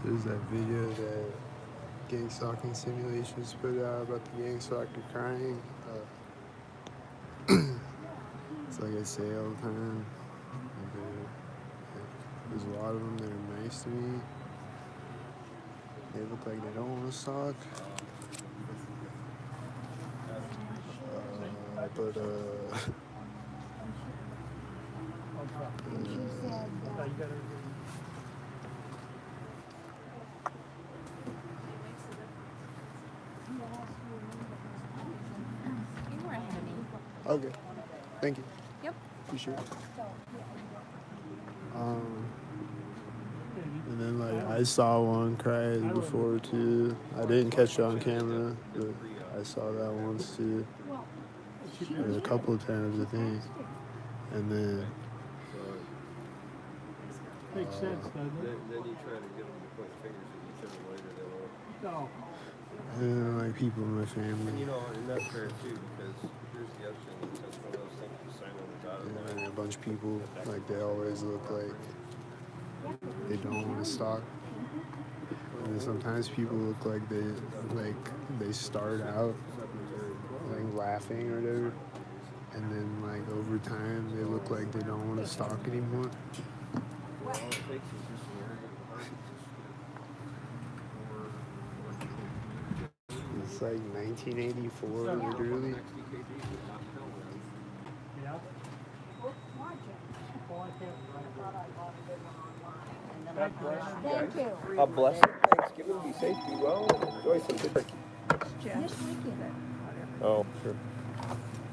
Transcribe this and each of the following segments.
There's that video that gang stalking simulations put out about the gang stalker crying. It's like I say all the time. There's a lot of them that are nice to me. They look like they don't want to stalk. But okay, thank you. Yep. Appreciate it. And then like I saw one cry before too. I didn't catch it on camera, but I saw that once too. Or a couple of times I think. And then Makes sense, doesn't it? Then you try to get them to point fingers at each other later, they won't. No. and then like people in my And family. and that's fair too, because here's the other thing, that's one of those things you sign on the dotted line. And a bunch of people, like they always look like they don't want to stalk. And then sometimes people look like they start out like laughing or whatever, and then like over time they look like they don't want to stalk anymore. All it takes is just an arrogant heart. It's like 1984, literally. Yeah. Thank you. A blessed Thanksgiving, be safe, be well, enjoy some good turkey. Oh, sure.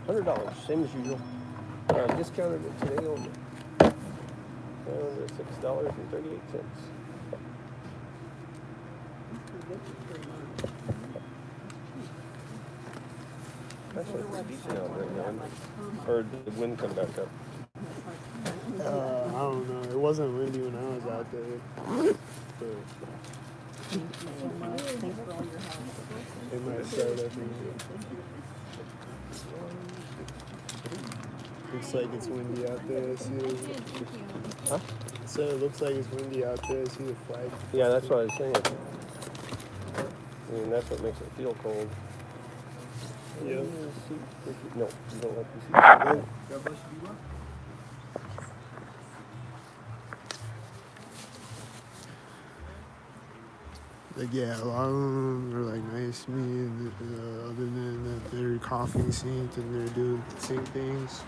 $100, same as usual. Discounted it today only. $6.38. Actually, it's decent out right now. Or did the wind come back up? I don't know. It wasn't windy when I was out there. But it might start up again. Looks like it's windy out there. I see it. Huh? So it looks like it's windy out there. I see the flag. Yeah, that's what I was saying. I mean, that's what makes it feel cold. Yeah. No, you don't like the seat. God bless you, be well. Like, yeah, a lot of them are like nice to me, and other than that, they're coughing synced and they're doing the same things.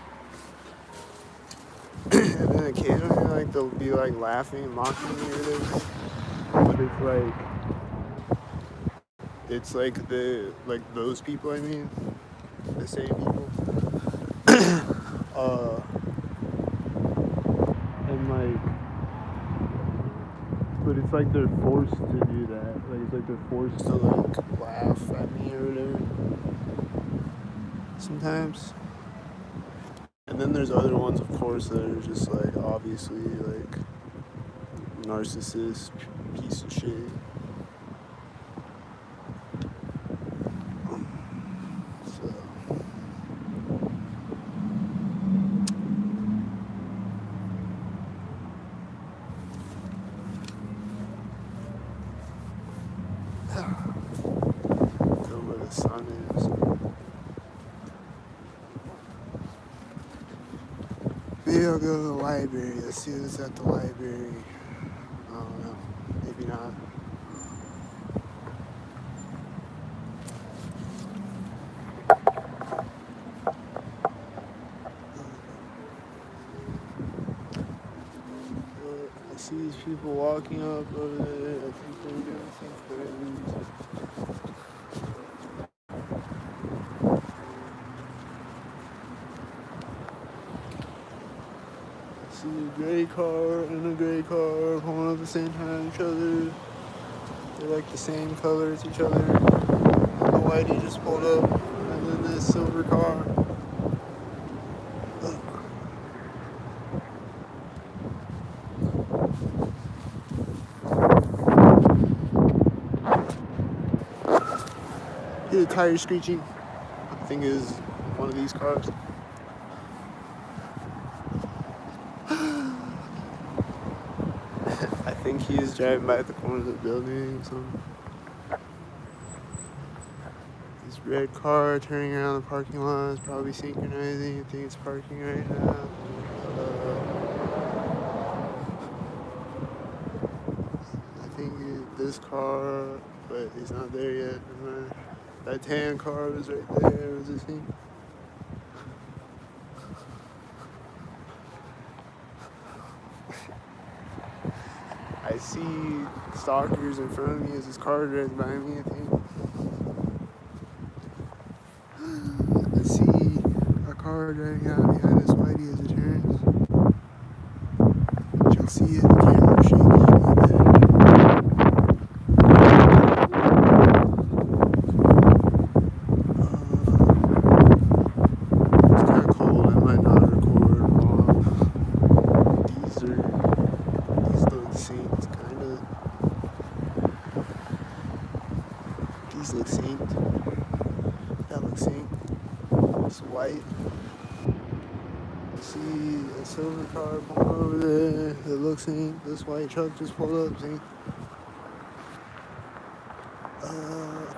And then occasionally, like, they'll be like laughing and mocking me or whatever. But it's like those people. I mean, the same people. And like. But it's like they're forced to do that. Like it's like they're forced to like laugh at me or whatever. Sometimes. And then there's other ones, of course, that are just like obviously like narcissist piece of shit. So. Where the sun is. Maybe I'll go to the library. Let's see what's at the library. I don't know. Maybe not. I see these people walking up over there. I think they're doing something. See a gray car and a gray car pulling up at the same time as each other. They're like the same color as each other. The whitey just pulled up, and then this silver car. Hear the tires screeching. I think it is one of these cars. I think think he is driving by the corner of the building or something. This red car turning around the parking lot is probably synchronizing. I think it's parking right now. I think this car, but it's not there yet. That tan car was right there. Was this thing? I see stalkers in front of me as this car drives by me, I think. I see a car driving out behind this whitey as it turns. Y'all see it? The camera shaking. It's kind of cold. I might not record long. These look synced, kind of. These look synced. That looks synced. It's white. I see a silver car pulling over there that looks synced. This white truck just pulled up synced. I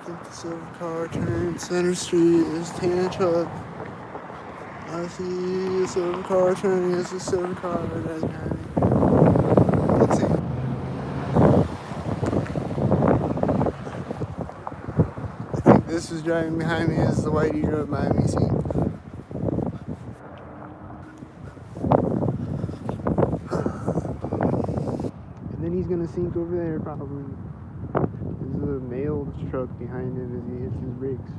think the silver car turned center street. There's a tan truck. I see a silver car turning. It's a silver car that's behind me. Let's see. I think this was driving behind me as the whitey drove by me. See? And then he's gonna sink over there probably. There's a mail truck behind him as he hits his brakes.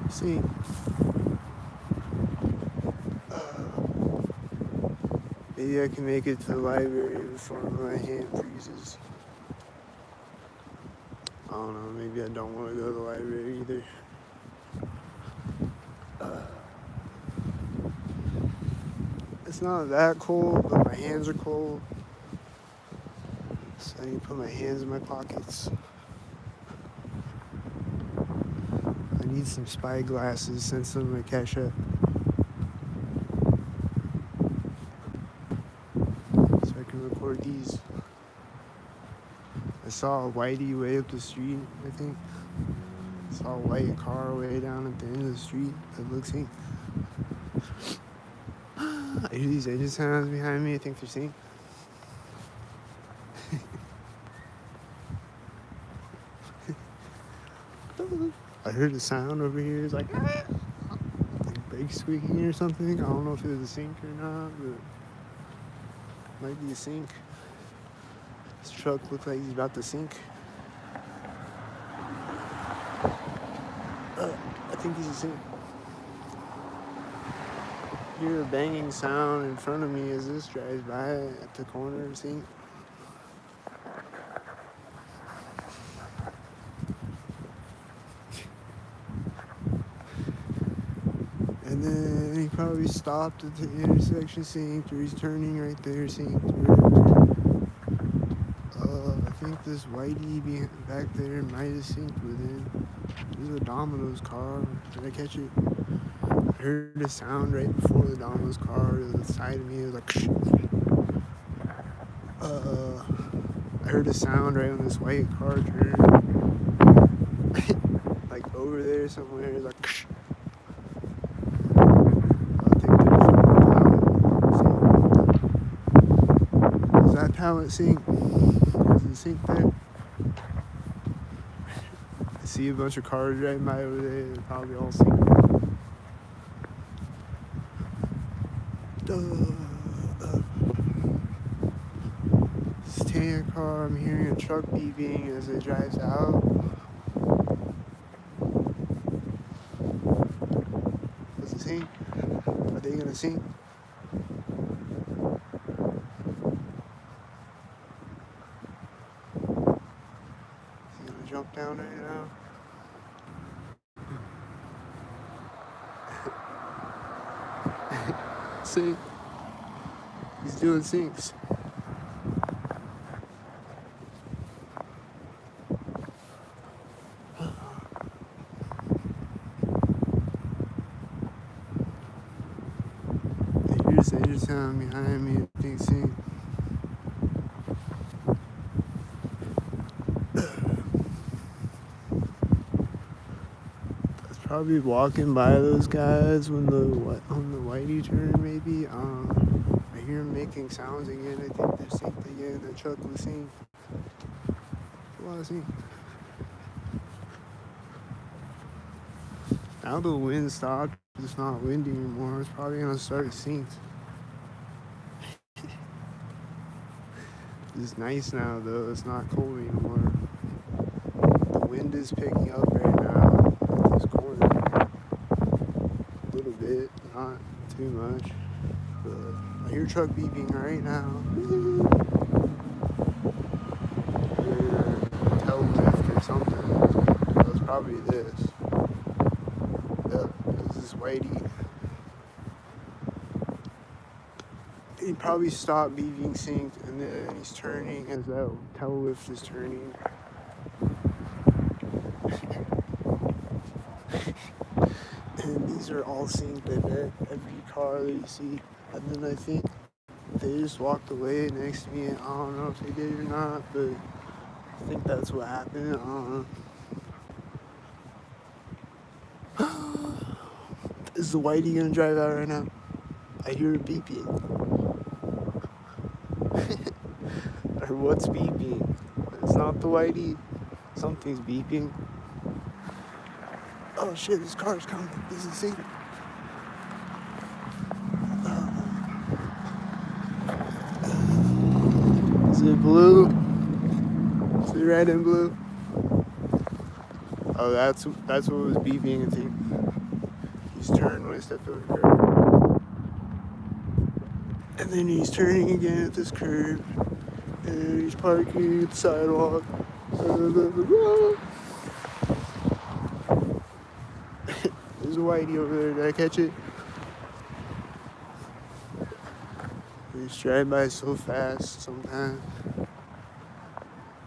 See, maybe I can make it to the library before my hand freezes. I don't know, maybe I don't want to go to the library either. It's not that cold, but my hands are cold. So I need to put my hands in my pockets. I need some spy glasses, send some of my cash up. So I can record these. I saw a whitey way up the street, I think. I saw a white car way down at the end of the street that looks synced. I hear these engine sounds behind me. I think they're synced. I heard a sound over here. It's like brake squeaking or something. I don't know if it was a sink or not, but it might be a sink. This truck looks like he's about to sink. I think he's a sink. I hear a banging sound in front of me as this drives by at the corner. See? And then he probably stopped at the intersection synced, or he's turning right there synced. I think this whitey back there might have synced with him. There's a Domino's car. Did I catch it? I heard a sound right before the Domino's car to the side of me. It was like, I heard a sound right when this white car turned. Like over there somewhere. It's like, I'll take this from the pallet. Is that pallet sink? Is the sink there? I see a bunch of cars driving by over there. They're probably all synced. This tan car, I'm hearing a truck beeping as it drives out. What's it saying? Are they gonna sink? Is he gonna jump down right now? See? He's doing sinks. every time behind me a big scene. I was probably walking by those guys when on the whitey turn maybe. I hear them making sounds again. I think they're synced again. The truck was synced. A lot of sync. Now the wind stopped. It's not windy anymore. It's probably gonna start synced. It's nice now though. It's not cold anymore. The wind is picking up right now. This corner, a little bit, not too much. But I hear truck beeping right now. Tail lift or something. That was probably this. Yep, this is Whitey. He probably stopped being synced and then he's turning as that tail lift is turning. And these are all synced, I bet. Every car that you see. And then I think they just walked away next to me. I don't know if they did or not, but I think that's what happened. I don't know. Is the Whitey gonna drive out right now? I hear it beeping. Or what's beeping? It's not the Whitey. Something's beeping. Oh shit, this car's coming. This is synced. Is it blue? Is it red and blue? Oh, that's what was beeping. I think he's turned when I stepped over the curb, and then he's turning again at this curb, and he's parking at the sidewalk. There's a Whitey over there. Did I catch it? They just drive by so fast sometimes.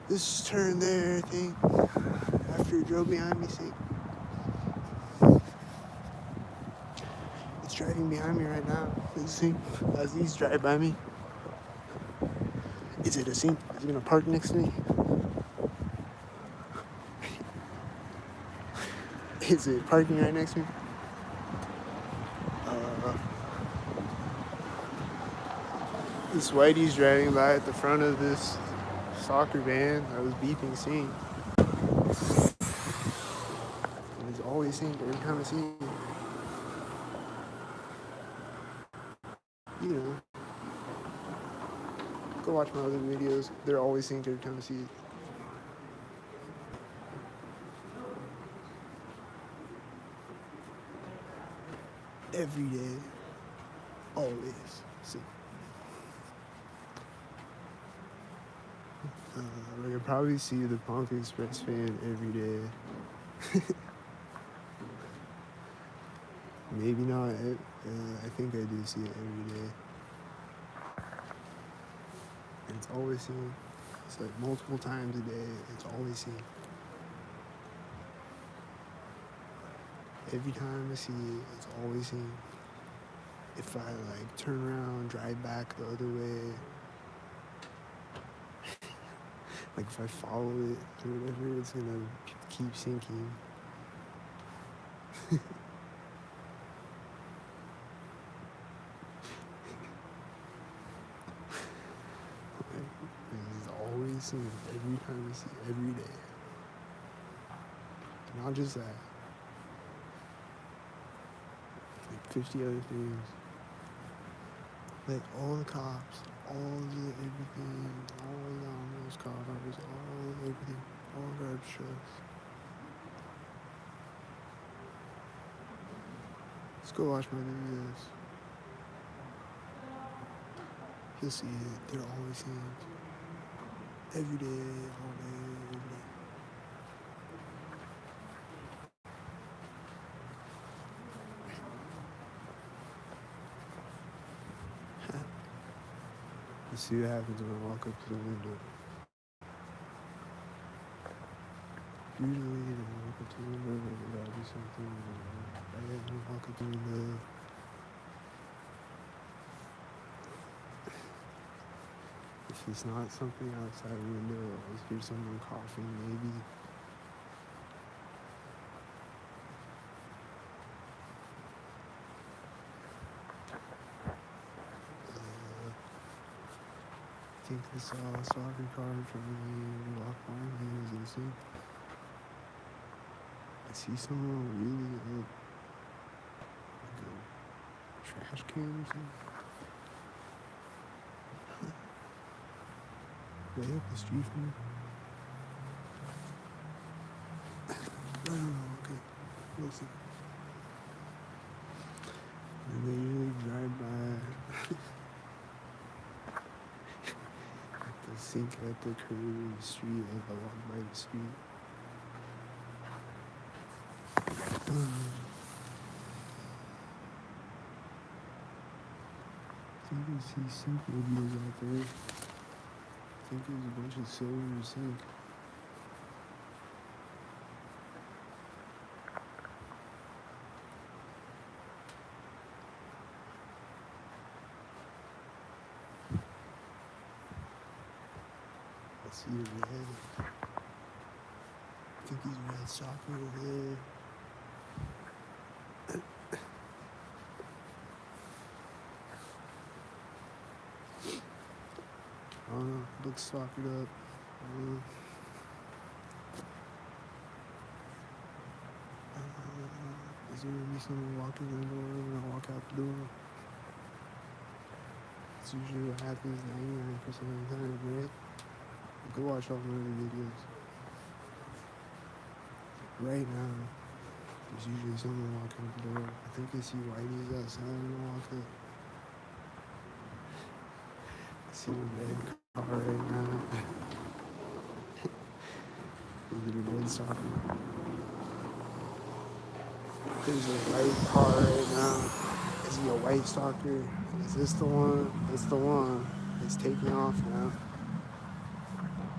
This turn there, I think, after it drove behind me, see? It's driving behind me right now. See? As these drive by me. Is it a sync? Is it gonna park next to me? Is it parking right next to me? This Whitey's driving by at the front of this soccer van. I was beeping scene. And it's always synced every time I see it. You know. Go watch my other videos. They're always synced every time I see it. Every day. Always. See. I could probably see the Punk Express fan every day. Maybe not. I think I do see it every day. And it's always seen. It's like multiple times a day. It's always seen. Every time I see it, it's always seen. If I like turn around, drive back the other way, like if I follow it or whatever, it's gonna keep sinking. It's always seen every time I see it, every day. Not just that. Like 50 other things. Like all the cops, all the everything, all the those cars, all everything, all garbage trucks. Let's go watch my videos. You'll see it. They're always synced. Every day, all day, every day. Let's see what happens when I walk up to the window. Usually, when I walk up to the window, there's gotta be something. I walk up to the window. If it's not something outside the window, I hear someone coughing maybe. I think I saw a soccer card from the lock line hands in the sink. I see someone really like a trash can or something. Way up the street from me. Oh, okay. Listen. And they usually drive by the sink at the curb of the street as I walk by the street. I think I see sink videos out there. I think there's a bunch of silver in the sink. I see a red. I think he's red soccer over there. I don't know. Looks sockered up. Is there gonna be someone walking in the door when I walk out the door? It's usually what happens 99% of the time, right? Go watch all my other videos. Right now, there's usually someone walking out the door. I think I see Whitey's outside when I walk up. I see a red car right now. Look at a red soccer. There's a white car right now. Is he a white stalker? Is this the one? It's the one. It's taking off now.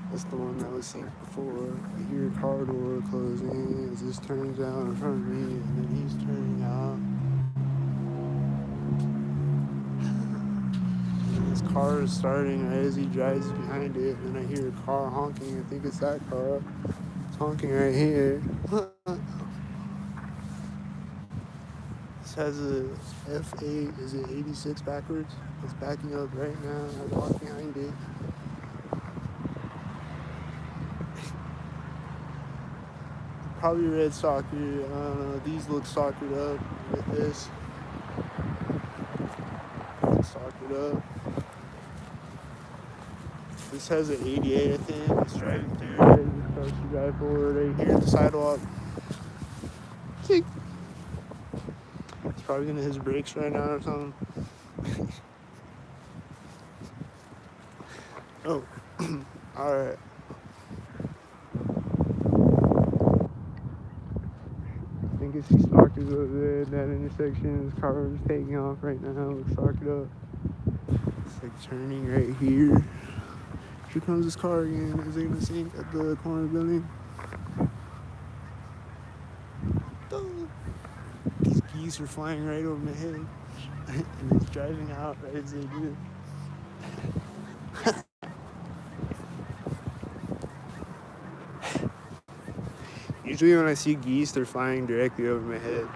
That's the one that was seen before. I hear a car door closing as this turns out in front of me, and then he's turning out. And his car is starting right as he drives behind it, and then I hear a car honking. I think it's that car. It's honking right here. This has a F8, is it 86 backwards? It's backing up right now. I walk behind it. Probably red soccer. I don't know. These look sockered up with this. Sockered up. This has an 88, I think. It's driving through. It's supposed to drive forward right here at the sidewalk. See? He's probably gonna hit his brakes right now or something. Oh, alright. I think it's these stalkers over there at that intersection. His car is taking off right now. Looks stalked up. It's like turning right here. Here comes his car again. Is it gonna sink at the corner building? These geese are flying right over my head. And it's driving out right as they do. Usually when I see geese, they're flying directly over my head.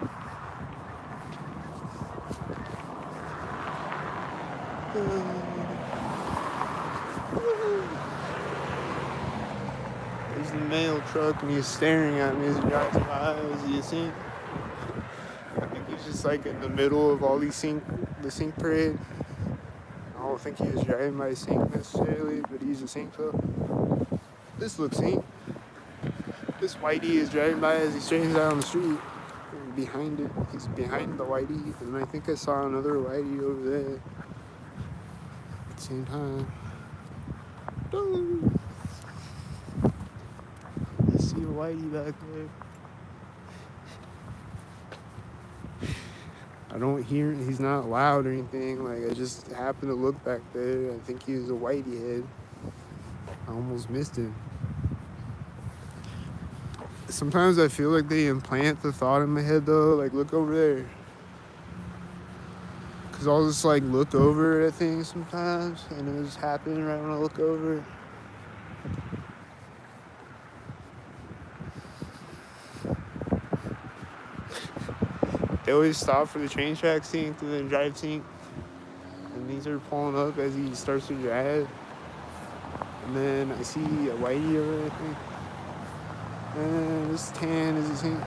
There's the mail truck and he's staring at me as he drives by. Is he a sink? I think he's just like in the middle of all these the sink parade. I don't think he was driving by a sink necessarily, but he's a sink though. This looks sink. This whitey is driving by as he straightens out on the street. And behind it, he's behind the whitey, and I think I saw another whitey over there at the same time. I see a whitey back there. I don't hear, he's not loud or anything, like I just happened to look back there. I think he was a whitey head. I almost missed him. Sometimes I feel like they implant the thought in my head though, like look over there. Because Cause I'll just like look over at things sometimes, and it was happening right when I look over. They always stop for the train track sync and then drive sync, and these are pulling up as he starts to drive. And then I see a whitey over there, I think. And this tan is a sync.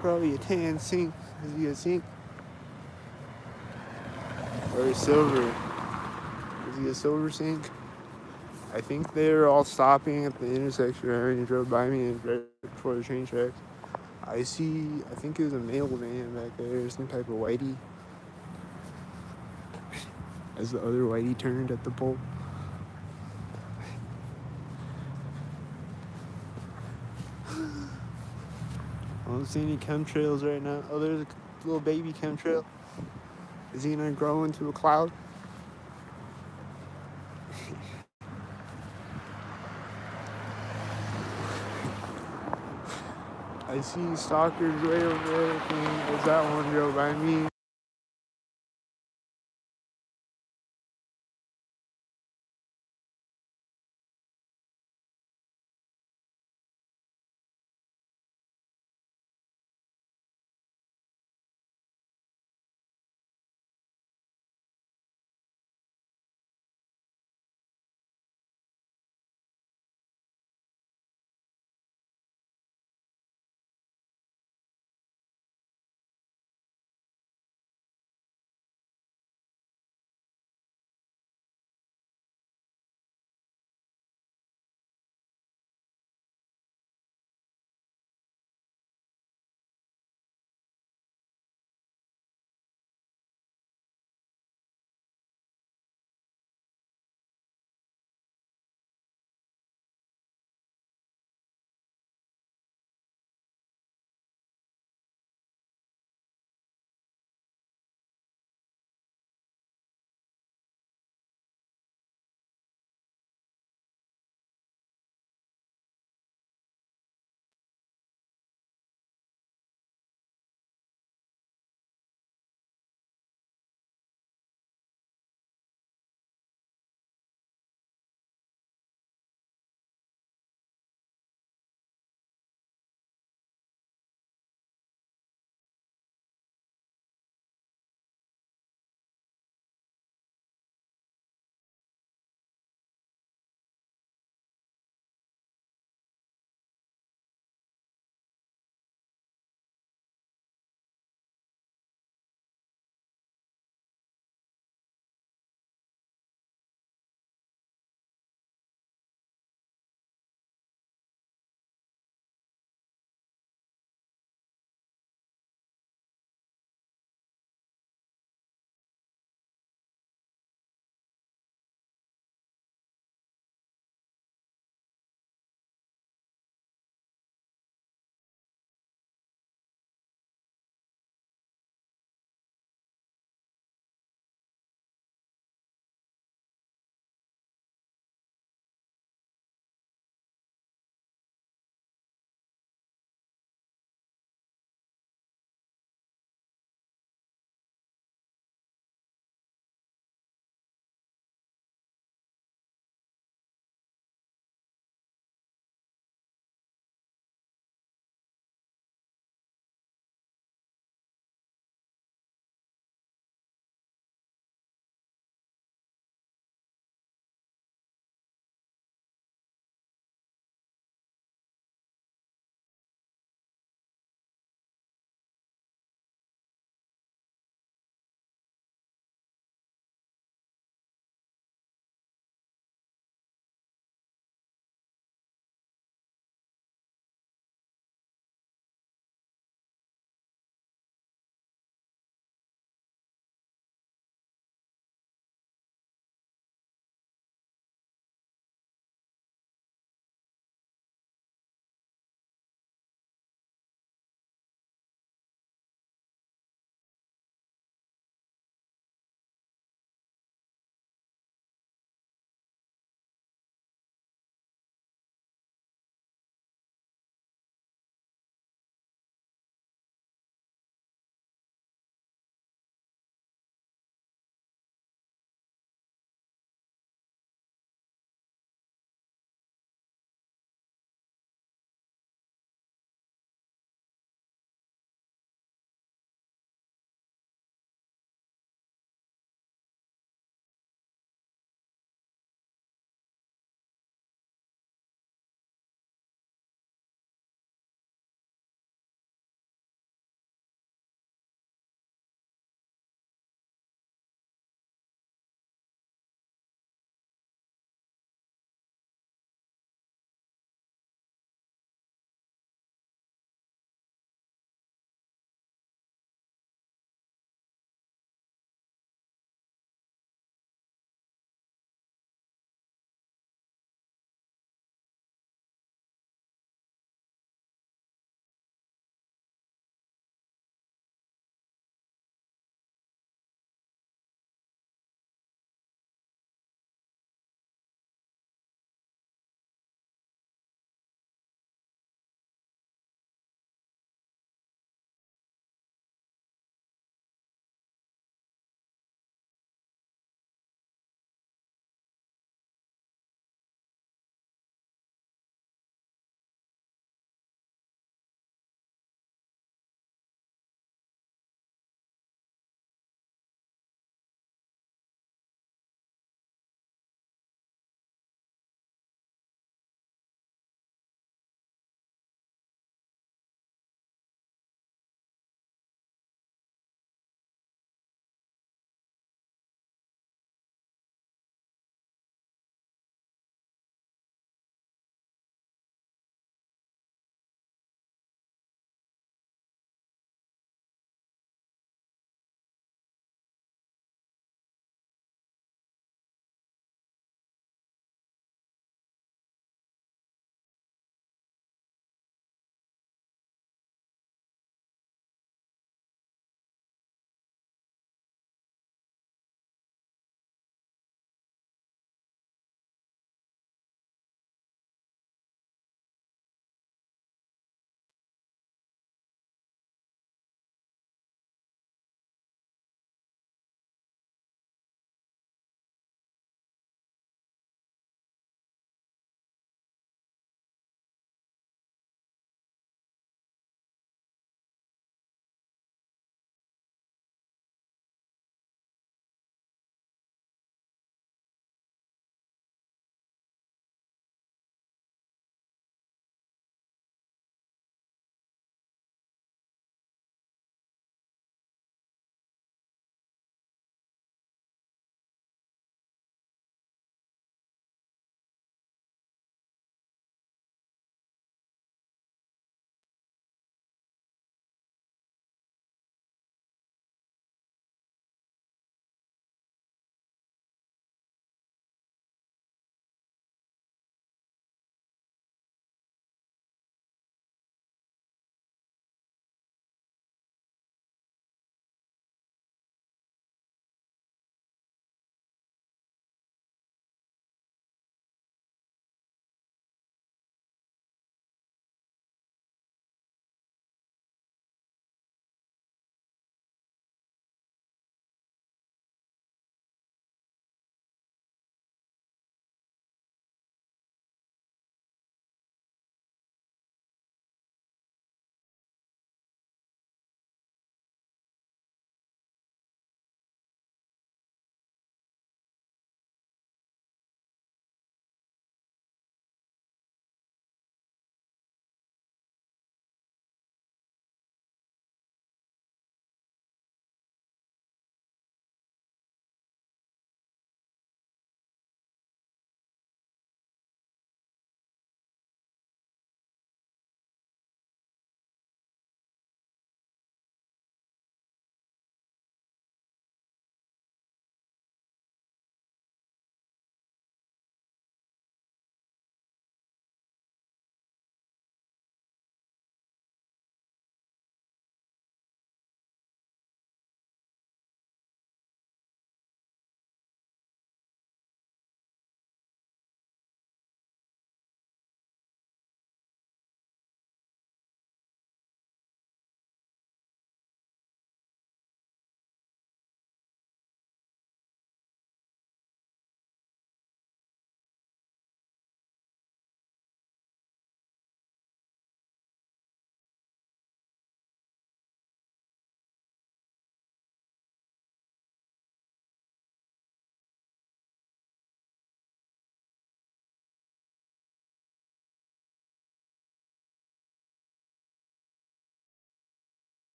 Probably a tan sync. Is he a sync? Or a silver? Is he a silver sync? I think they're all stopping at the intersection. I already drove by me and right before the train tracks. I think it was a male van back there, some type of whitey. As the other whitey turned at the pole. I don't see any chemtrails right now. Oh, there's a little baby chemtrail. Is he gonna grow into a cloud? I see stalkers way over there. As that one drove by me.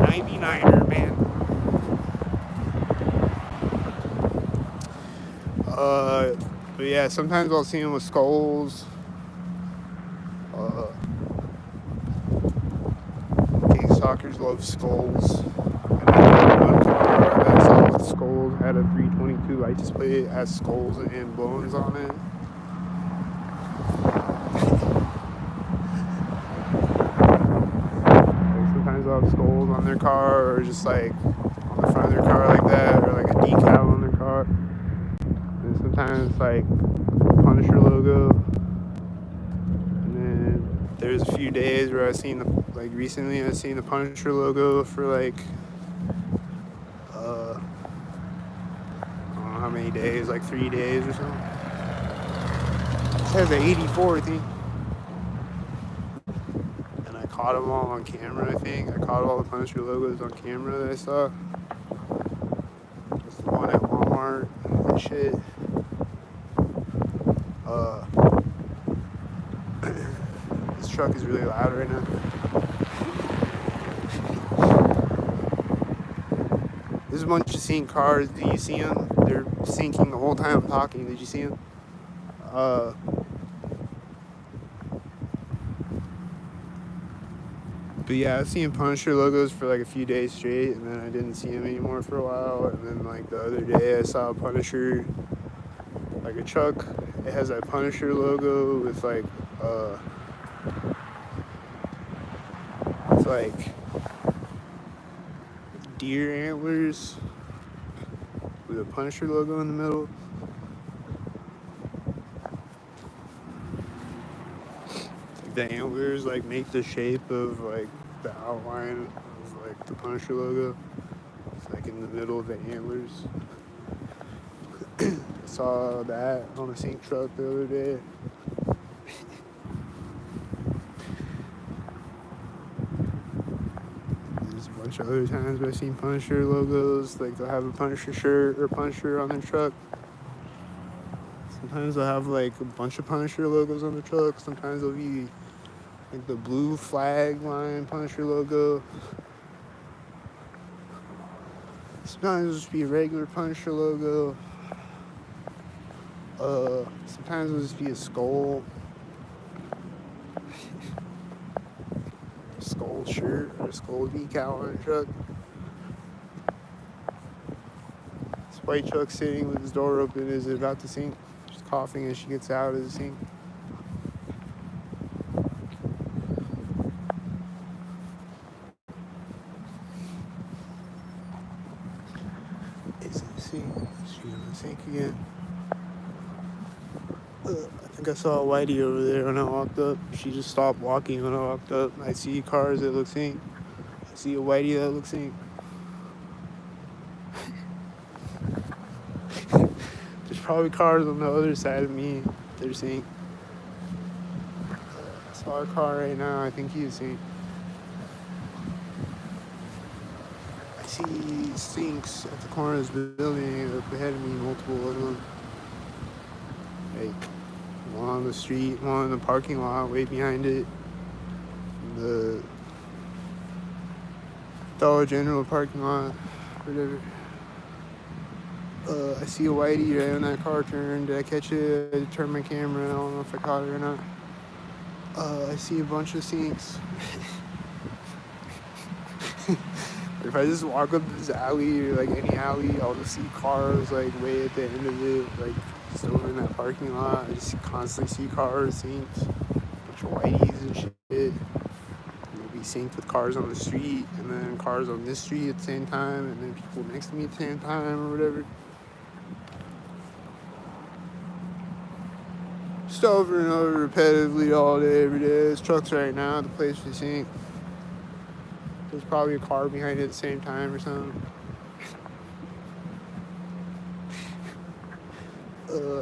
'99er, man. But yeah, sometimes I'll see him with skulls. King Stalkers love skulls. And then one car that I saw with skulls had a 322 license plate. It has skulls and bones on it. Like sometimes they'll have skulls on their car, or just like on the front of their car like that, or like a decal on their car. And sometimes like Punisher logo. And then there's a few days where I've seen like recently I've seen the Punisher logo for like I don't know how many days, like 3 days or something. It says an 84 thing. And I caught them all on camera, I think. I caught all the Punisher logos on camera that I saw. That's the one at Walmart and shit. This truck is really loud right now. There's a bunch of sink cars. Do you see them? They're sinking the whole time I'm talking. Did you see them? But yeah, I've seen Punisher logos for like a few days straight, and then I didn't see them anymore for a while. And then like the other day, I saw a Punisher, like a truck. It has that Punisher logo with like, it's like deer antlers with a Punisher logo in the middle. The antlers like make the shape of like the outline of like the Punisher logo. It's like in the middle of the antlers. I saw that on a sink truck the other day. There's a bunch of other times where I've seen Punisher logos, like they'll have a Punisher shirt or Punisher on their truck. Sometimes they'll have like a bunch of Punisher logos on the truck. Sometimes they'll be like the blue flag line Punisher logo. Sometimes it'll just be a regular Punisher logo. Sometimes it'll just be a skull. Skull shirt or a skull decal on a truck. This white truck sitting with his door open is about to sink. She's coughing as she gets out of the sink. Is it the sink? She's in the sink again. I think I saw a whitey over there when I walked up. She just stopped walking when I walked up. I see cars that look sink. I see a whitey that looks sink. There's probably cars on the other side of me. They're sink. I saw a car right now. I think he's sink. I see sinks at the corner of this building up ahead of me, multiple of them. Like one on the street, one in the parking lot, way behind it. The Dollar General parking lot, whatever. I see a whitey right when that car turned. Did I catch it? I turned my camera. I don't know if I caught it or not. I see a bunch of sinks. If I just walk up this alley or like any alley, I'll just see cars like way at the end of it, like just over in that parking lot. I just constantly see cars, sinks, a bunch of whiteys and shit. They'll be synced with cars on the street, and then cars on this street at the same time, and then people next to me at the same time or whatever. Just over and over repetitively all day, every day. There's trucks right now at the place for sync. There's probably a car behind it at the same time or something.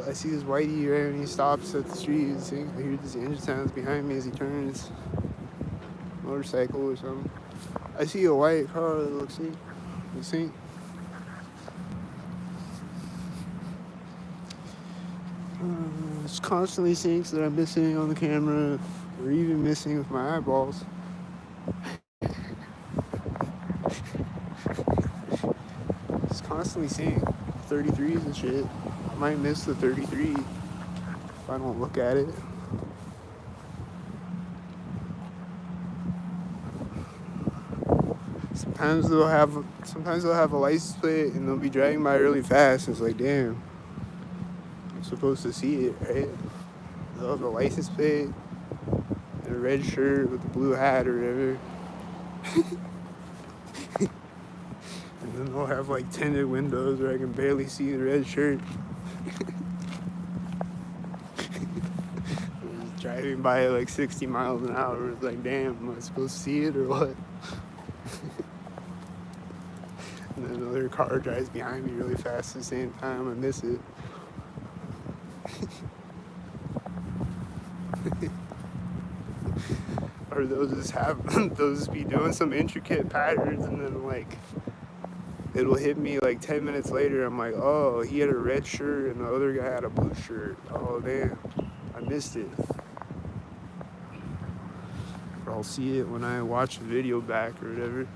I see this whitey right when he stops at the street. I hear this engine sounds behind me as he turns. Motorcycle or something. I see a white car that looks sink. There's constantly sinks that I'm missing on the camera, or even missing with my eyeballs. It's constantly seeing 33s and shit. I might miss the 33 if I don't look at it. Sometimes they'll have a license plate and they'll be driving by really fast. And it's like, damn, I'm supposed to see it, right? They'll have a license plate and a red shirt with a blue hat or whatever. And then they'll have like tinted windows where I can barely see the red shirt. Driving by at like 60 miles an hour. It's like, damn, am I supposed to see it or what? And then another car drives behind me really fast at the same time. I miss it. Or they'll just be doing some intricate patterns, and then like it'll hit me like 10 minutes later. I'm like, oh, he had a red shirt and the other guy had a blue shirt. Oh damn, I missed it. Or I'll see it when I watch the video back or whatever.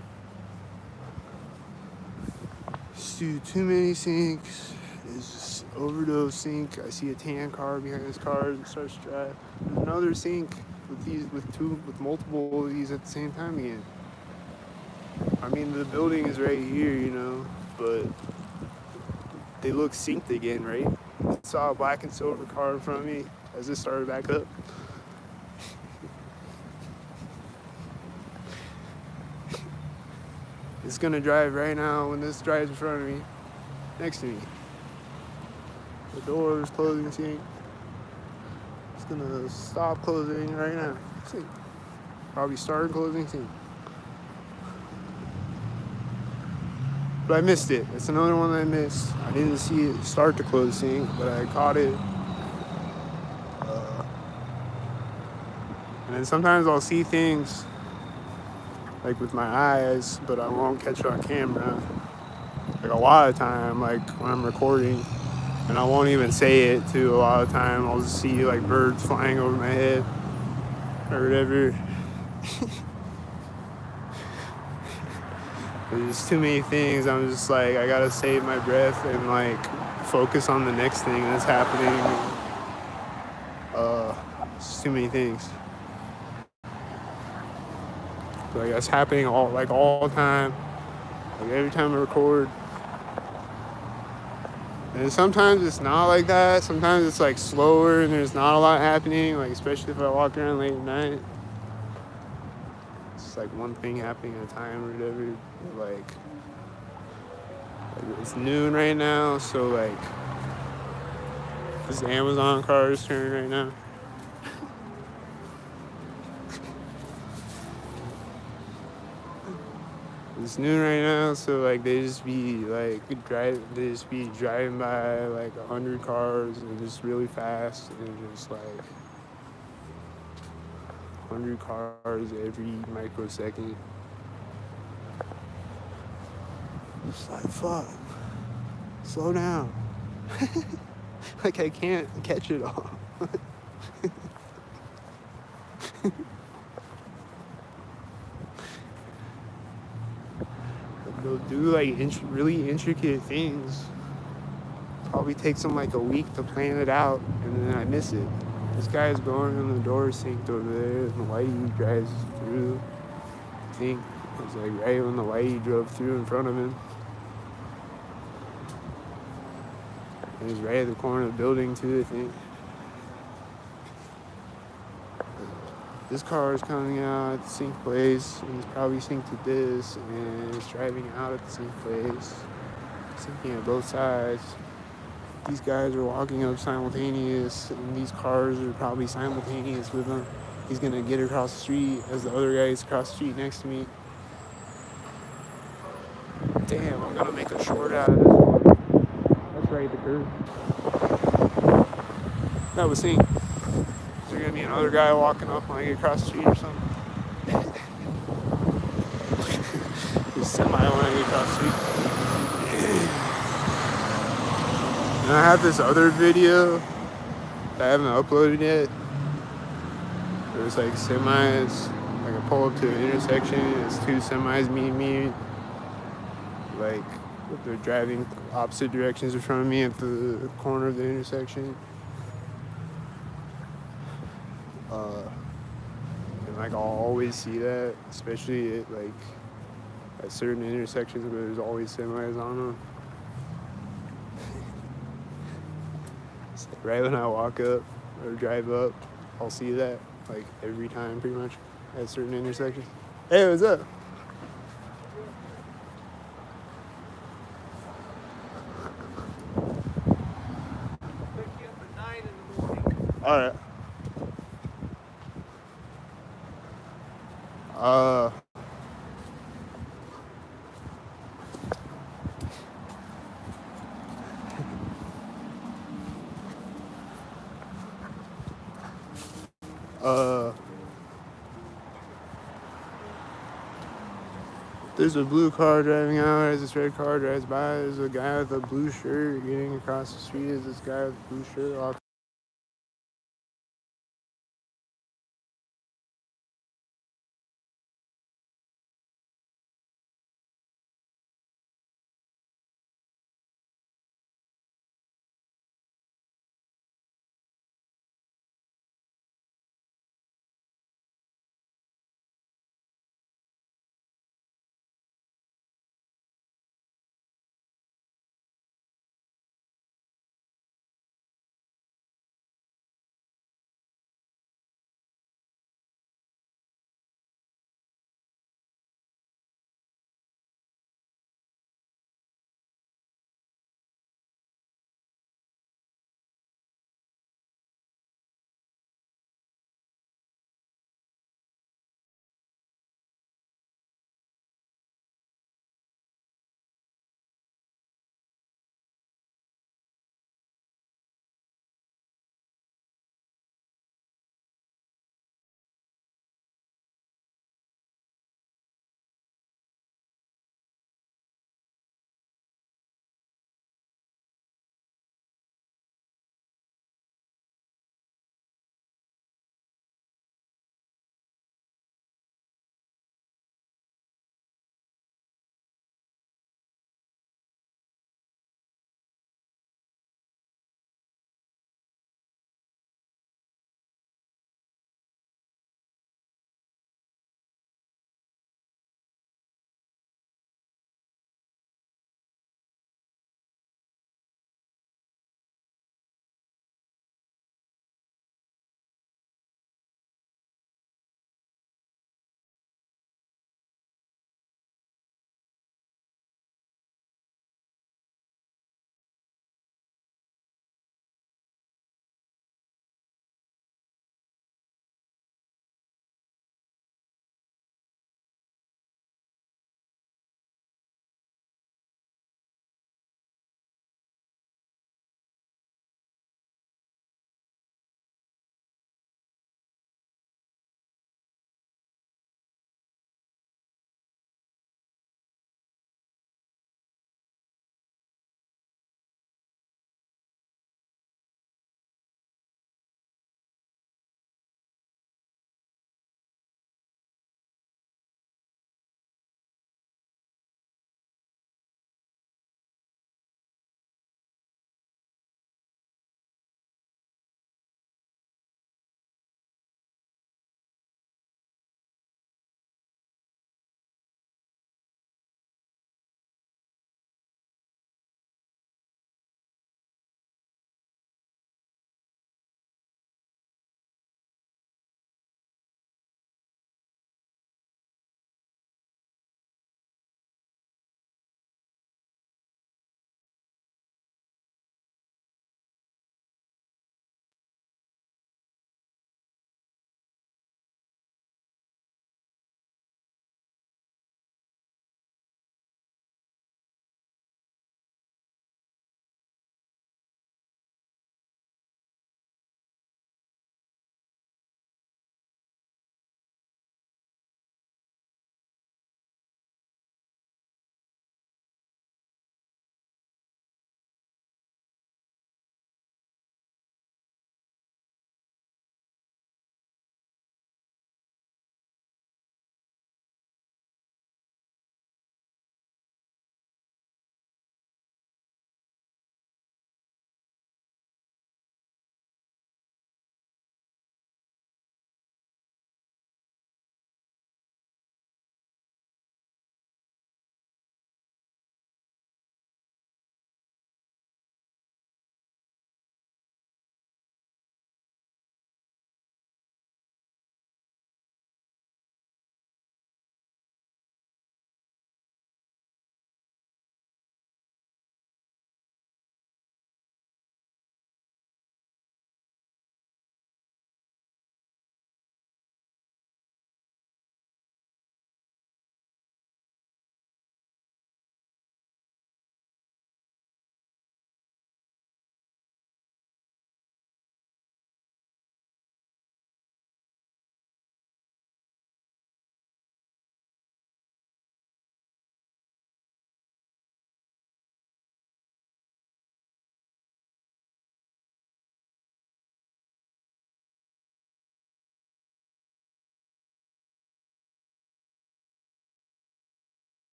Too many sinks. It's just overdose sink. I see a tan car behind this car and starts to drive. There's another sink with multiple of these at the same time again. I mean, the building is right here, you know, but they look synced again, right? I saw a black and silver car in front of me as it started back up. It's gonna drive right now when this drives in front of me, next to me. The door is closing, see? It's gonna stop closing right now. See? Probably start closing, see? But I missed it. It's another one that I missed. I didn't see it start to close sync, but I caught it. And then sometimes I'll see things like with my eyes, but I won't catch it on camera. Like a lot of time, like when I'm recording, and I won't even say it too. A lot of time, I'll just see like birds flying over my head or whatever. There's too many things. I'm just like, I gotta save my breath and like focus on the next thing that's happening. It's too many things. Like that's happening all the time. Like every time I record. And sometimes it's not like that. Sometimes it's like slower and there's not a lot happening. Like especially if I walk around late at night. It's like one thing happening at a time or whatever. Like it's noon right now, so like this Amazon car is turning right now. It's noon right now, so like they just be driving by like 100 cars and just really fast and just like 100 cars every microsecond. It's like fuck, slow down. Like I can't catch it all. They'll do like really intricate things. Probably takes them like a week to plan it out, and then I miss it. This guy's going on the door synced over there, and the whitey drives through. I think it was like right when the whitey drove through in front of him. It was right at the corner of the building too, I think. This car is coming out at the sync place, and it's probably synced to this, and it's driving out at the sync place, syncing at both sides. These guys are walking up simultaneous, and these cars are probably simultaneous with them. He's gonna get across the street as the other guy is across the street next to me. Damn, I'm gonna make a short out of this one. That's right, the curve. That was synced. Is there gonna be another guy walking up when I get across the street or something? Just semi when I get across the street. And I have this other video that I haven't uploaded yet. There's like semis. Like I pull up to an intersection, it's two semis meeting me. Like they're driving opposite directions in front of me at the corner of the intersection. And like I'll always see that, especially at certain intersections where there's always semis on them. It's like right when I walk up or drive up, I'll see that like every time pretty much at certain intersections. Hey, what's up? All right. Uh, uh, there's a blue car driving out as this red car drives by. There's a guy with a blue shirt getting across the street as this guy with a blue shirt walks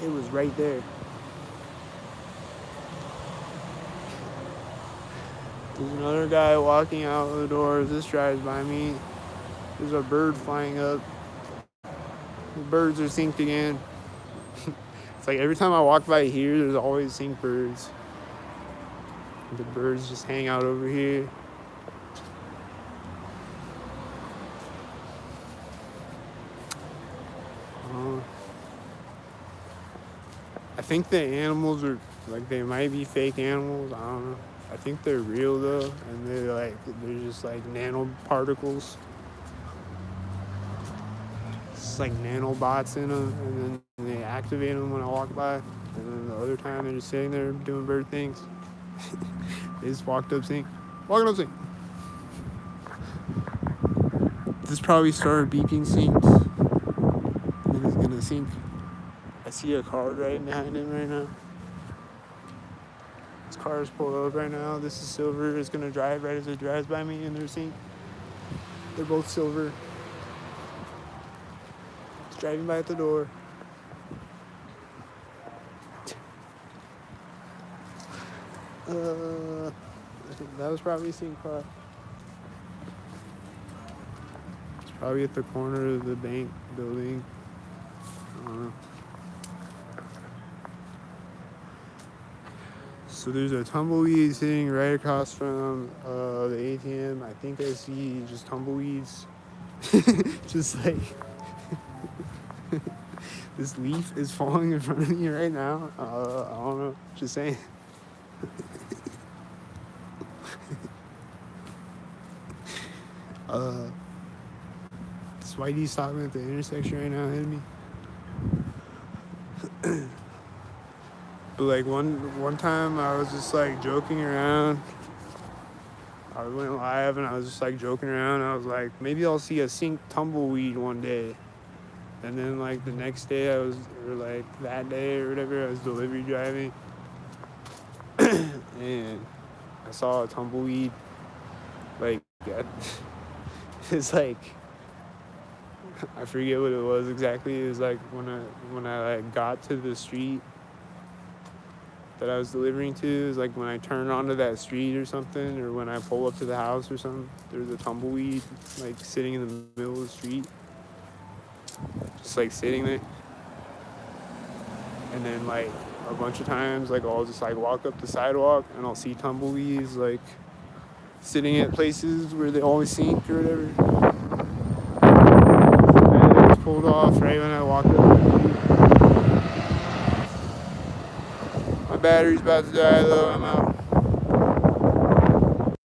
It was right there. There's another guy walking out the door as this drives by me. There's a bird flying up. The birds are synced again. It's like every time I walk by here, there's always synced birds. The birds just hang out over here. I think the animals are like, they might be fake animals. I don't know. I think they're real though, and they're just like nanoparticles. It's like nanobots in them, and then they activate them when I walk by, and then the other time they're just sitting there doing bird things. They just walked up sync. Walking up sync. This probably started beeping synced. And it's gonna sync. I see a car right behind him right now. This car is pulled up right now. This is silver. It's gonna drive right as it drives by me, and they're synced. They're both silver. It's driving by at the door. I think that was probably a sync car. It's probably at the corner of the bank building. I don't know. So there's a tumbleweed sitting right across from the ATM. I think I see just tumbleweeds. Just like this leaf is falling in front of me right now. I don't know. Just saying. This whitey stopping at the intersection right now hitting me. But like one time I was just like joking around. I went live and I was just like joking around. I was like, maybe I'll see a synced tumbleweed one day. And then like the next day or like that day or whatever, I was delivery driving. And I saw a tumbleweed. Like, it's like, I forget what it was exactly. It was like when I like got to the street that I was delivering to, is like when I turned onto that street or something, or when I pull up to the house or something, there's a tumbleweed like sitting in the middle of the street, just like sitting there. And then like a bunch of times, like I'll just like walk up the sidewalk and I'll see tumbleweeds like sitting at places where they always sink or whatever. And it was pulled off right when I walked up the street. My battery's about to die though, I'm out.